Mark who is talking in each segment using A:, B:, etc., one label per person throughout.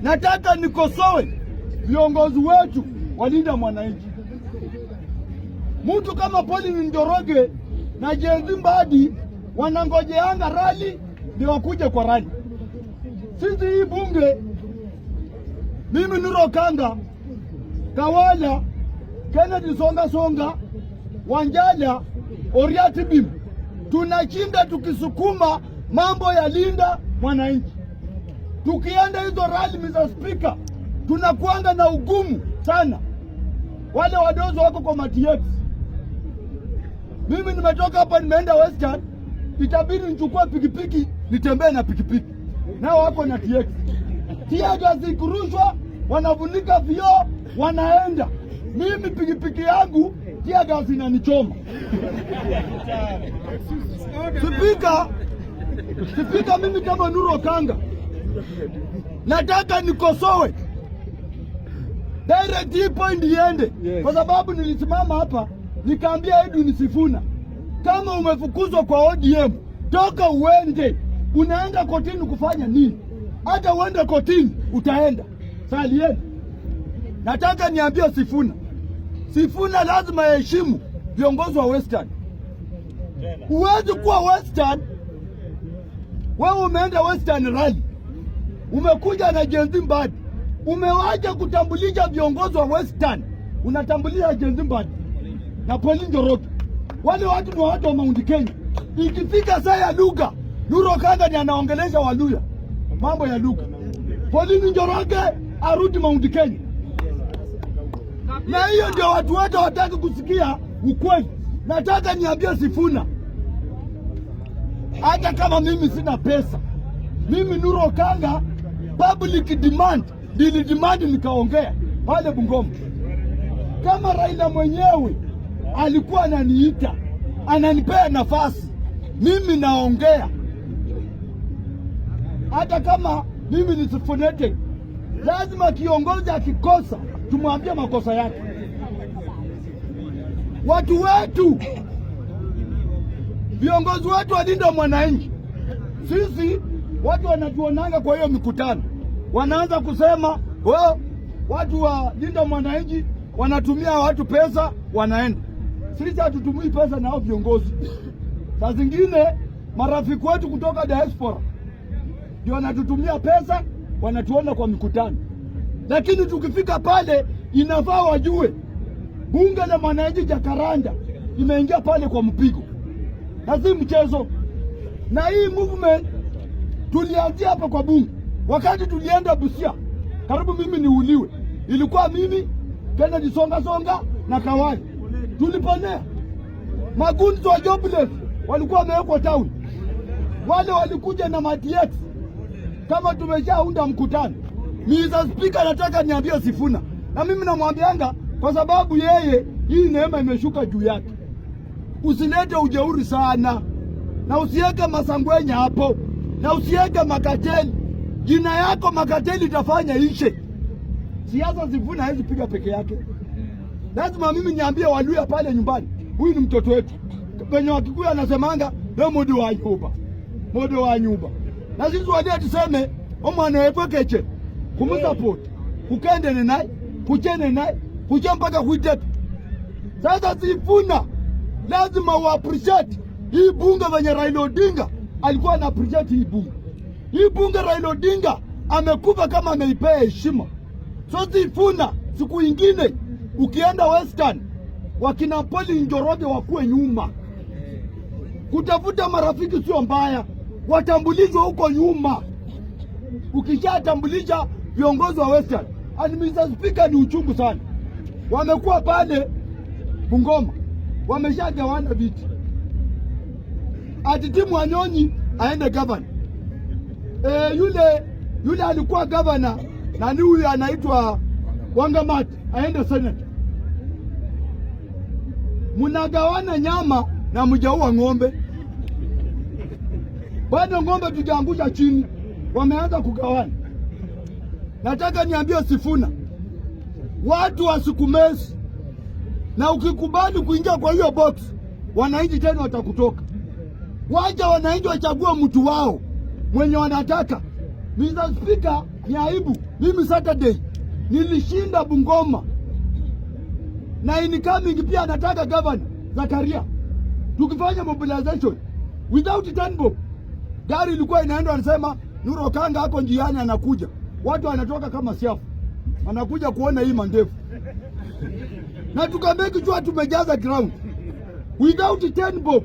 A: Nataka nikosoe viongozi wetu walinda mwananchi. Mtu kama Pauline Njoroge na Jenzi Mbadi wanangojeanga rali ndio wakuje kwa rali. Sisi hii bunge, mimi Nuru Kanga, Kawala, Kennedy Songa, Wanjala, Oriati Bim, tunachinda tukisukuma mambo ya linda mwananchi. Tukienda hizo rally, Mr. Speaker, tunakuanga na ugumu sana. Wale wadozo wako kwa TX. Mimi nimetoka hapa nimeenda Western, itabidi nichukue pikipiki nitembee na pikipiki. Nao wako na TX. Tiaga zikurushwa, wanavunika vioo, wanaenda. Mimi pikipiki yangu tiaga zinanichoma. Spika, mimi kama Nuru Kanga nataka nikosoe direct hii point iende, kwa sababu nilisimama hapa nikaambia Edwin Sifuna, kama umefukuzwa kwa ODM toka uende. Unaenda kotini kufanya nini? Hata uende kotini utaenda salieni. Nataka niambie Sifuna lazima heshimu viongozi wa Western. Huwezi kuwa Western, wewe umeenda Western rally, umekuja na Jenzi Mbadi, umewaja kutambulisha viongozi wa Western, unatambulisha Jenzi Mbadi na Pauline Njoroge. Wale watu ni watu wa Mount Kenya. Ikifika saa ya lugha, Nuru Kanga ni anaongelesha Waluya mambo ya lugha. Pauline Njoroge arudi Mount Kenya. Na hiyo ndio watu wote wataki kusikia ukweli. Nataka niambie Sifuna, hata kama mimi sina pesa, mimi Nuru Kanga public demand demand nikaongea pale Bungoma. Kama Raila mwenyewe alikuwa ananiita, ananipea nafasi, mimi naongea. Hata kama mimi ni sifonete, lazima kiongozi akikosa tumwambie makosa yake. Watu wetu, viongozi wetu walinda mwananchi. Sisi watu wanatuonanga kwa hiyo mikutano, wanaanza kusema watu wa linda mwananchi wanatumia watu pesa, wanaenda. Sisi hatutumii pesa na hao viongozi. Saa zingine marafiki wetu kutoka diaspora ndio wanatutumia pesa, wanatuona kwa mikutano. Lakini tukifika pale, inafaa wajue bunge la mwananchi Jacaranda imeingia pale kwa mpigo, na si mchezo. Na hii movement tulianzia hapa kwa bunge. Wakati tulienda Busia, karibu mimi niuliwe, ilikuwa mimi, Kennedy Songa na Kawali. Tuliponea magunzi wa jobless walikuwa wamewekwa town. Wale walikuja na TX kama tumeshaunda mkutano. Mr. Speaker, nataka niambie Sifuna, na mimi namwambianga kwa sababu yeye hii neema imeshuka juu yake. Usilete ujeuri sana, na usiweke masangwenya hapo, na usiweke makateli. Jina yako makateli itafanya ishe. Siasa Sifuna hawezi piga peke yake. Lazima mimi niambie Waluya pale nyumbani, huyu ni mtoto wetu. Penye Wakikuyu anasemanga leo modo wa nyumba. Na sisi wadia tuseme omwana wetu keche kumsupport, kukende naye, kuchene naye, kucha mpaka kuitetu. Sasa Sifuna lazima wa appreciate hii bunge venye Raila Odinga alikuwa ana appreciate hii bunge. Hii bunge Raila Odinga amekufa kama ameipea heshima. So Sifuna, siku ingine ukienda Western, wakina Pauline Njoroge wakuwe nyuma. Kutafuta marafiki sio mbaya, watambulishwe huko nyuma. Ukishatambulisha viongozi wa Western, and Mr. Speaker, ni uchungu sana. Wamekuwa pale Bungoma, wameshagawana viti. Ati Timu Wanyonyi aende governor. Yule alikuwa governor na ni huyu anaitwa Wangamati aende senate. Munagawana nyama na mjaua ng'ombe. Bado ng'ombe tujaangusha chini, wameanza kugawana. Nataka niambie Sifuna, watu wasikumesi, na ukikubali kuingia kwa hiyo box, wananchi tena watakutoka. Wacha wananchi wachague mtu wao mwenye wanataka. Mr. Speaker, ni aibu. Mimi Saturday nilishinda Bungoma na incoming pia anataka governor Zakaria, tukifanya mobilization without 10 bob. Gari ilikuwa inaenda, anasema Nuru Okanga hako njiani anakuja, watu wanatoka kama siafu, anakuja kuona hii mandefu na tukameki jua tumejaza ground without 10 bob.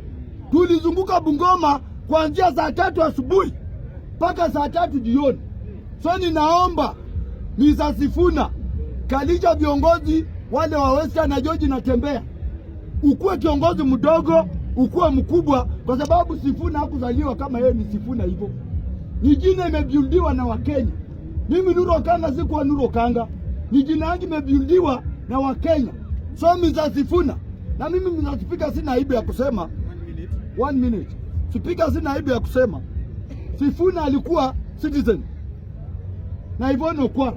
A: Tulizunguka Bungoma kuanzia saa 3 asubuhi mpaka saa 3 jioni. So ninaomba Mr. Sifuna, kalisha viongozi wale wa Western na George Natembeya, ukuwe kiongozi mdogo, ukuwe mkubwa, kwa sababu Sifuna hakuzaliwa kama yeye ni Sifuna hivyo. Ni jina imebuildiwa na Wakenya. Mimi Nuru Okanga sikuwa Nuru Okanga, ni jina yangu imebuildiwa na Wakenya. So Mr. Sifuna, na mimi Mr. Speaker sina aibu ya kusema 1 minute. Speaker sina aibu ya kusema Sifuna alikuwa citizen na Yvonne Okwara.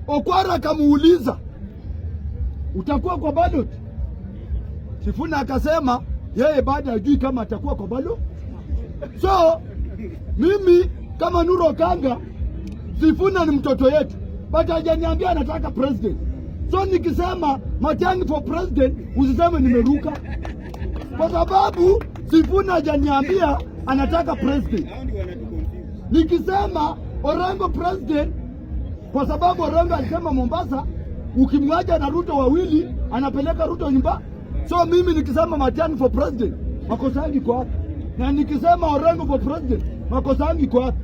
A: Okwara akamuuliza utakuwa kwa ballot? Sifuna akasema yeye bado hajui kama atakuwa kwa ballot. So mimi kama Nuru Okanga, Sifuna ni mtoto yetu, but hajaniambia anataka president. So nikisema Matiang'i for president, usiseme nimeruka, kwa sababu Sifuna hajaniambia anataka president. Nikisema Orengo president, kwa sababu Orengo alisema Mombasa ukimwacha na Ruto wawili anapeleka Ruto nyumba. So mimi nikisema Matiang'i for president, makosa yangu kwa hapa. Na nikisema Orengo for president, makosa yangu kwa hapa.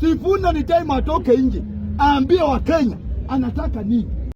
A: Sifuna ni time atoke nje aambie Wakenya anataka nini.